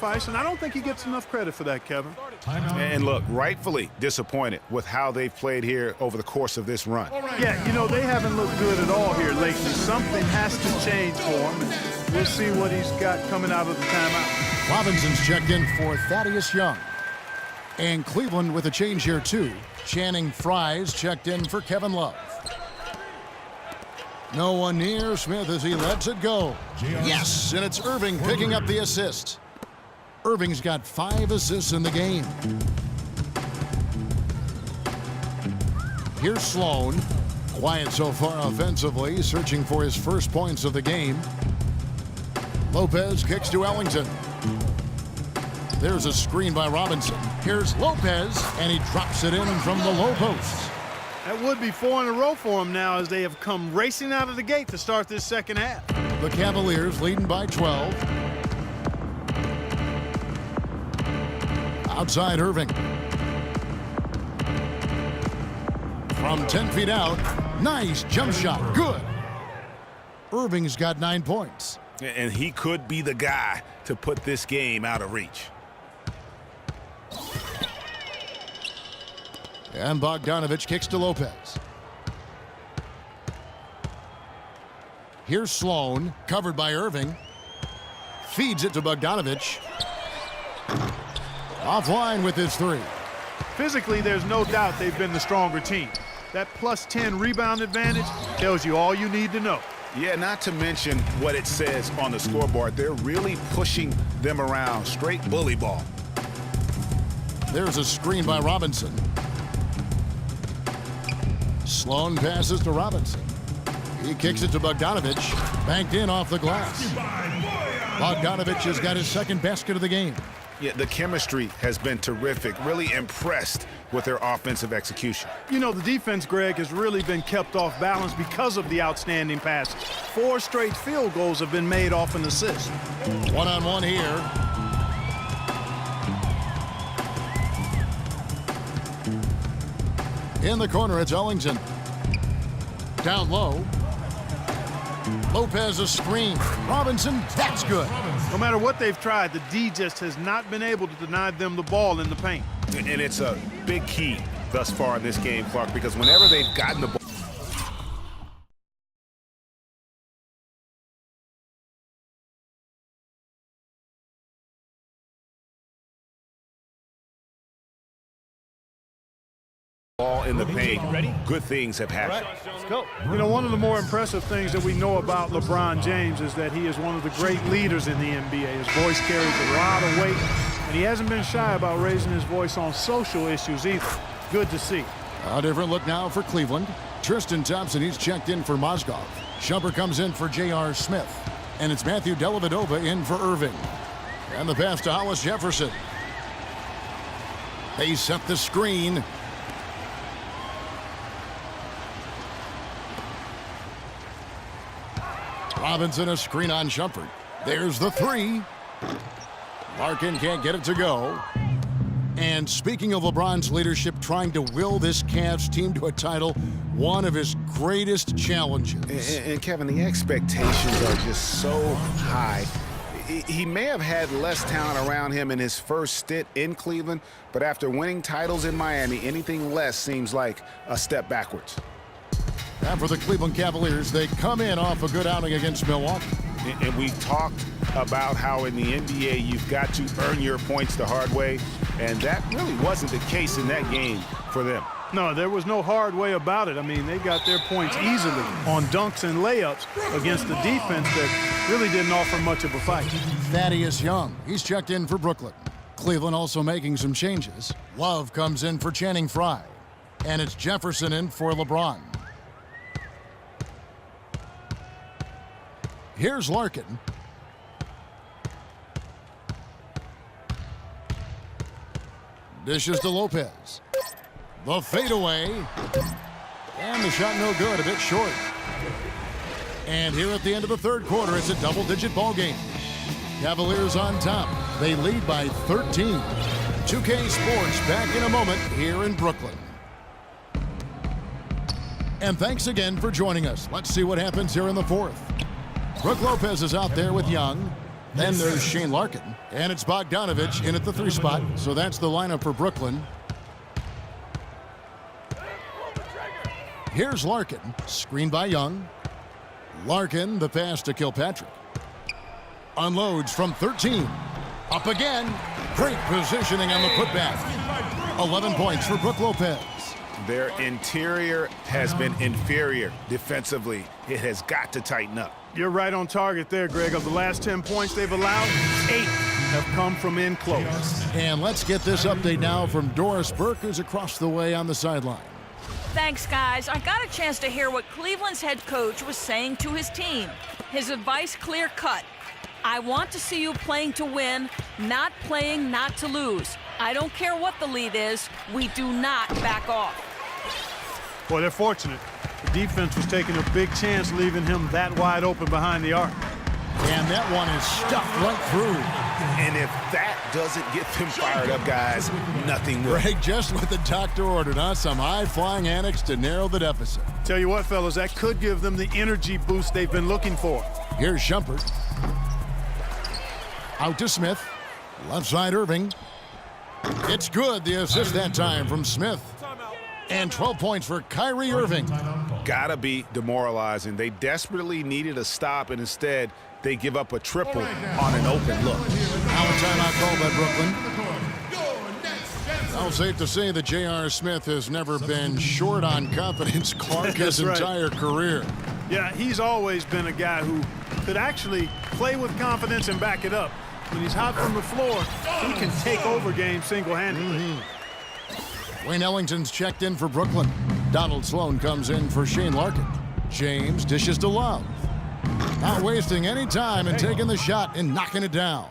sacrifice, and I don't think he gets enough credit for that, Kevin. And look, rightfully disappointed with how they've played here over the course of this run. Yeah, you know, they haven't looked good at all here lately. Something has to change for him, and we'll see what he's got coming out of the timeout. Robinson's checked in for Thaddeus Young. And Cleveland with a change here, too. Channing Frye's checked in for Kevin Love. No one near Smith as he lets it go. Yes, and it's Irving picking up the assist. Irving's got 5 assists in the game. Here's Sloan. Quiet so far offensively, searching for his first points of the game. Lopez kicks to Ellington. There's a screen by Robinson. Here's Lopez, and he drops it in from the low post. That would be 4 in a row for him now as they have come racing out of the gate to start this second half. The Cavaliers leading by 12. Outside Irving. From 10 feet out, nice jump shot, good. Irving's got 9 points. And he could be the guy to put this game out of reach. And Bogdanovich kicks to Lopez. Here's Sloan, covered by Irving. Feeds it to Bogdanovich. Offline with his 3. Physically, there's no doubt they've been the stronger team. That plus 10 rebound advantage tells you all you need to know. Yeah, not to mention what it says on the scoreboard. They're really pushing them around. Straight bully ball. There's a screen by Robinson. Sloan passes to Robinson. He kicks it to Bogdanovich. Banked in off the glass. Bogdanovich has got his second basket of the game. Yeah, the chemistry has been terrific. Really impressed with their offensive execution. You know, the defense, Greg, has really been kept off balance because of the outstanding passes. 4 straight field goals have been made off an assist. One-on-one here. In the corner, it's Ellington. Down low. Lopez a screen. Robinson, that's good. No matter what they've tried, the D just has not been able to deny them the ball in the paint. And it's a big key thus far in this game, Clark, because whenever they've gotten the ball, in the paint, good things have happened. Let's go. You know, one of the more impressive things that we know about LeBron James is that he is one of the great leaders in the NBA. His voice carries a lot of weight, and he hasn't been shy about raising his voice on social issues either. Good to see. A different look now for Cleveland. Tristan Thompson, he's checked in for Mozgov. Shumpert comes in for J.R. Smith. And it's Matthew Dellavedova in for Irving. And the pass to Hollis Jefferson. They set the screen. Robinson a screen on Shumpert. There's the 3. Larkin can't get it to go. And speaking of LeBron's leadership, trying to will this Cavs team to a title, one of his greatest challenges. And Kevin, the expectations are just so high. He may have had less talent around him in his first stint in Cleveland, but after winning titles in Miami, anything less seems like a step backwards. And for the Cleveland Cavaliers, they come in off a good outing against Milwaukee. And we talked about how in the NBA you've got to earn your points the hard way, and that really wasn't the case in that game for them. No, there was no hard way about it. I mean, they got their points easily on dunks and layups against the defense that really didn't offer much of a fight. Thaddeus Young, he's checked in for Brooklyn. Cleveland also making some changes. Love comes in for Channing Frye. And it's Jefferson in for LeBron. Here's Larkin. Dishes to Lopez. The fadeaway. And the shot no good, a bit short. And here at the end of the third quarter, it's a double-digit ball game. Cavaliers on top. They lead by 13. 2K Sports back in a moment here in Brooklyn. And thanks again for joining us. Let's see what happens here in the fourth. Brook Lopez is out there with Young. Then there's Shane Larkin. And it's Bogdanovich in at the 3 spot. So that's the lineup for Brooklyn. Here's Larkin. Screened by Young. Larkin, the pass to Kilpatrick. Unloads from 13. Up again. Great positioning on the putback. 11 points for Brook Lopez. Their interior has been inferior defensively. It has got to tighten up. You're right on target there, Greg. Of the last 10 points they've allowed, 8 have come from in close. And let's get this update now from Doris Burke, who's across the way on the sideline. Thanks, guys. I got a chance to hear what Cleveland's head coach was saying to his team. His advice clear-cut. I want to see you playing to win, not playing not to lose. I don't care what the lead is. We do not back off. Boy, they're fortunate. The defense was taking a big chance leaving him that wide open behind the arc. And that one is stuffed right through. And if that doesn't get them fired up, guys, nothing will. Greg, just what the doctor ordered, huh? Some high-flying antics to narrow the deficit. Tell you what, fellas, that could give them the energy boost they've been looking for. Here's Shumpert. Out to Smith. Left side Irving. It's good, the assist that time from Smith. And 12 points for Kyrie Irving. Gotta be demoralizing. They desperately needed a stop, and instead they give up a triple on an open look. Now a timeout called by Brooklyn. Well, safe to say that J.R. Smith has never been short on confidence, Clark, his entire career. Yeah, he's always been a guy who could actually play with confidence and back it up. When he's hot from the floor, he can take over games single-handedly. Wayne Ellington's checked in for Brooklyn. Donald Sloan comes in for Shane Larkin. James dishes to Love. Not wasting any time and taking the shot and knocking it down.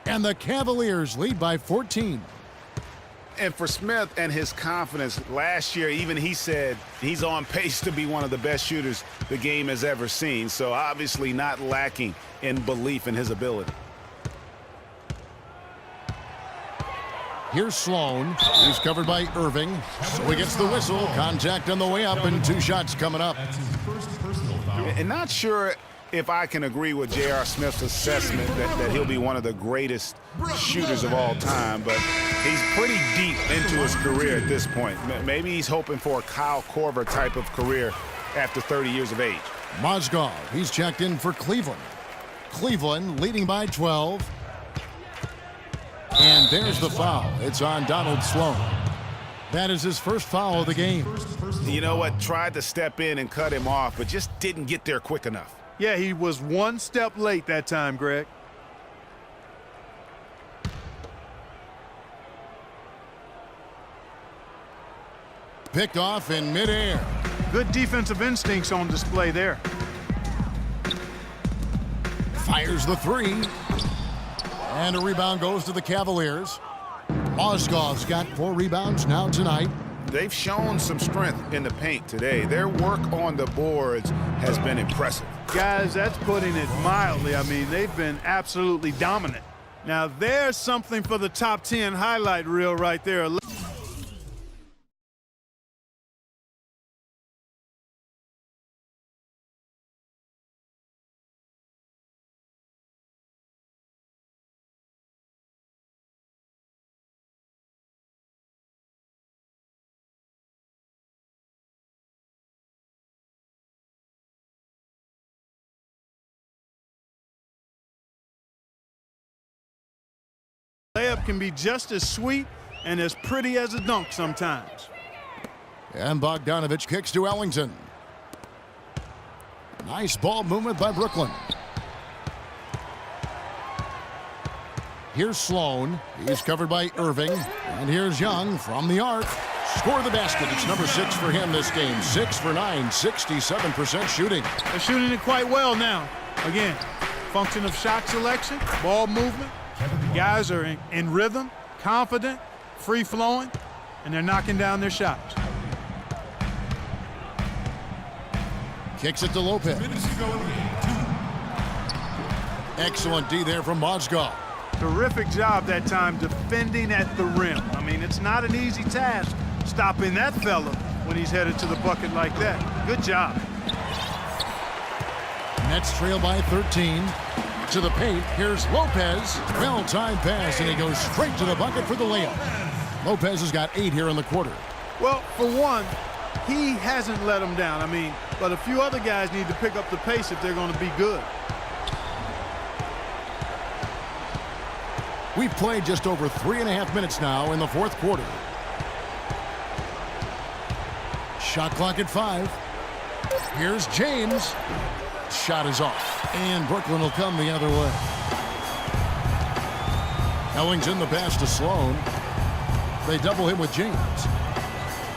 And the Cavaliers lead by 14. And for Smith and his confidence, last year even he said he's on pace to be one of the best shooters the game has ever seen. So obviously not lacking in belief in his ability. Here's Sloan. He's covered by Irving. So he gets the whistle. Contact on the way up and 2 shots coming up. And not sure if I can agree with J.R. Smith's assessment that he'll be one of the greatest shooters of all time, but he's pretty deep into his career at this point. Maybe he's hoping for a Kyle Korver type of career after 30 years of age. Mozgov, he's checked in for Cleveland. Cleveland leading by 12. And there's the foul. It's on Donald Sloan. That is his first foul of the game. You know what? Tried to step in and cut him off, but just didn't get there quick enough. Yeah, he was one step late that time, Greg. Picked off in midair. Good defensive instincts on display there. Fires the 3. And a rebound goes to the Cavaliers. Mozgov's got 4 rebounds now tonight. They've shown some strength in the paint today. Their work on the boards has been impressive. Guys, that's putting it mildly. I mean, they've been absolutely dominant. Now, there's something for the top 10 highlight reel right there. Layup can be just as sweet and as pretty as a dunk sometimes. And Bogdanovich kicks to Ellington. Nice ball movement by Brooklyn. Here's Sloan. He's covered by Irving. And here's Young from the arc. Score the basket. It's number 6 for him this game. 6 for 9, 67% shooting. They're shooting it quite well now. Again, function of shot selection, ball movement. The guys are in rhythm, confident, free-flowing, and they're knocking down their shots. Kicks it to Lopez. Excellent D there from Mozgov. Terrific job that time defending at the rim. I mean, it's not an easy task stopping that fella when he's headed to the bucket like that. Good job. Nets trail by 13. To the paint. Here's Lopez. Well-timed pass, and he goes straight to the bucket for the layup. Lopez has got 8 here in the quarter. Well, for one, he hasn't let them down. I mean, but a few other guys need to pick up the pace if they're going to be good. We've played just over 3.5 minutes now in the fourth quarter. Shot clock at 5. Here's James. Shot is off. And Brooklyn will come the other way. Ellington the pass to Sloan. They double him with James.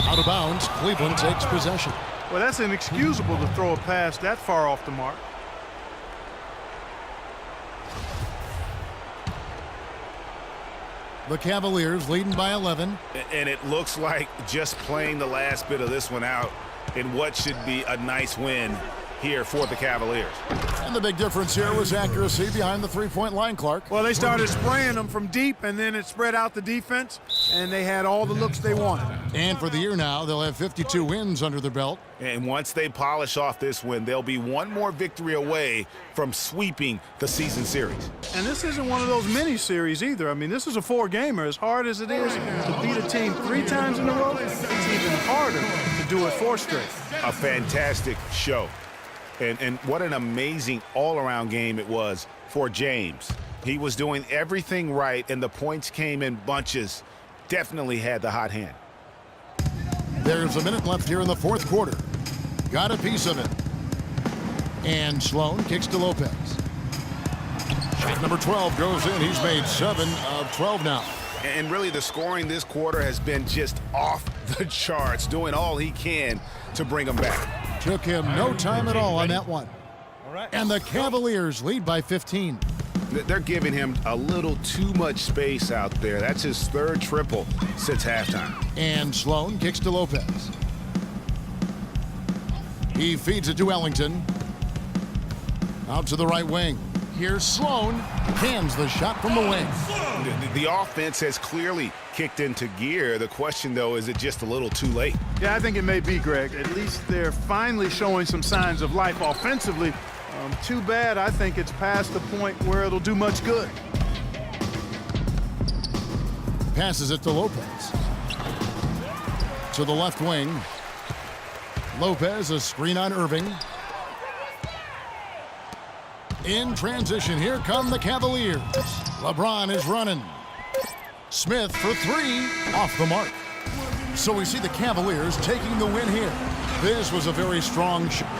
Out of bounds, Cleveland takes possession. Well, that's inexcusable to throw a pass that far off the mark. The Cavaliers leading by 11. And it looks like just playing the last bit of this one out in what should be a nice win here for the Cavaliers. And the big difference here was accuracy behind the three-point line, Clark. Well, they started spraying them from deep, and then it spread out the defense, and they had all the looks they wanted. And for the year now, they'll have 52 wins under their belt. And once they polish off this win, they'll be one more victory away from sweeping the season series. And this isn't one of those mini-series either. I mean, this is a 4-gamer. As hard as it is to beat a team 3 times in a row, it's even harder to do it 4 straight. A fantastic show. And what an amazing all-around game it was for James. He was doing everything right, and the points came in bunches. Definitely had the hot hand. There's a minute left here in the fourth quarter. Got a piece of it. And Sloan kicks to Lopez. Shot number 12 goes in. He's made 7 of 12 now. And really, the scoring this quarter has been just off the charts, doing all he can to bring them back. Took him no time at all on that one. And the Cavaliers lead by 15. They're giving him a little too much space out there. That's his 3rd triple since halftime. And Sloan kicks to Lopez. He feeds it to Ellington. Out to the right wing. Here's Sloan. Cans the shot from the wing. The offense has clearly kicked into gear. The question, though, is it just a little too late? Yeah, I think it may be, Greg. At least they're finally showing some signs of life offensively. Too bad I think it's past the point where it'll do much good. Passes it to Lopez. To the left wing. Lopez, a screen on Irving. In transition, here come the Cavaliers. LeBron is running. Smith for 3, off the mark. So we see the Cavaliers taking the win here. This was a very strong shot.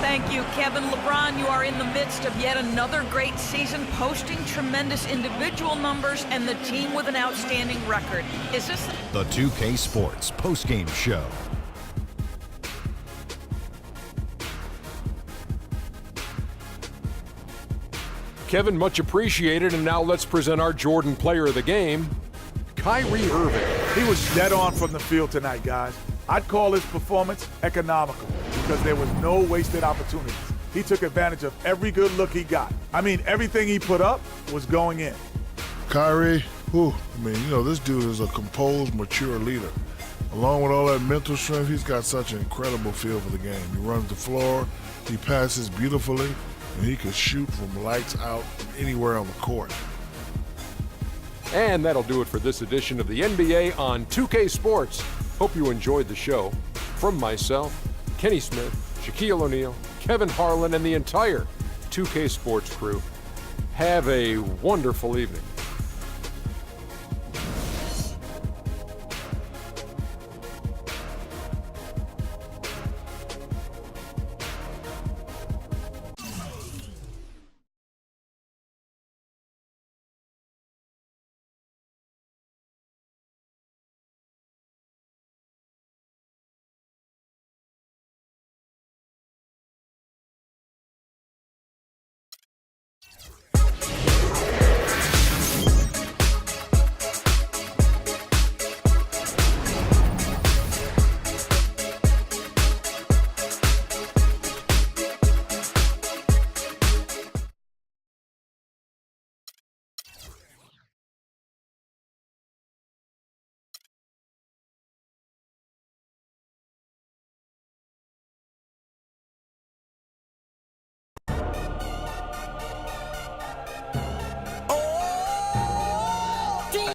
Thank you, Kevin. LeBron, you are in the midst of yet another great season, posting tremendous individual numbers and the team with an outstanding record. Is this the 2K Sports postgame show? Kevin, much appreciated, and now let's present our Jordan Player of the Game, Kyrie Irving. He was dead on from the field tonight, guys. I'd call his performance economical because there was no wasted opportunities. He took advantage of every good look he got. I mean, everything he put up was going in. Kyrie, this dude is a composed, mature leader. Along with all that mental strength, he's got such an incredible feel for the game. He runs the floor, he passes beautifully, and he can shoot from lights out anywhere on the court. And that'll do it for this edition of the NBA on 2K Sports. Hope you enjoyed the show. From myself, Kenny Smith, Shaquille O'Neal, Kevin Harlan, and the entire 2K Sports crew, have a wonderful evening.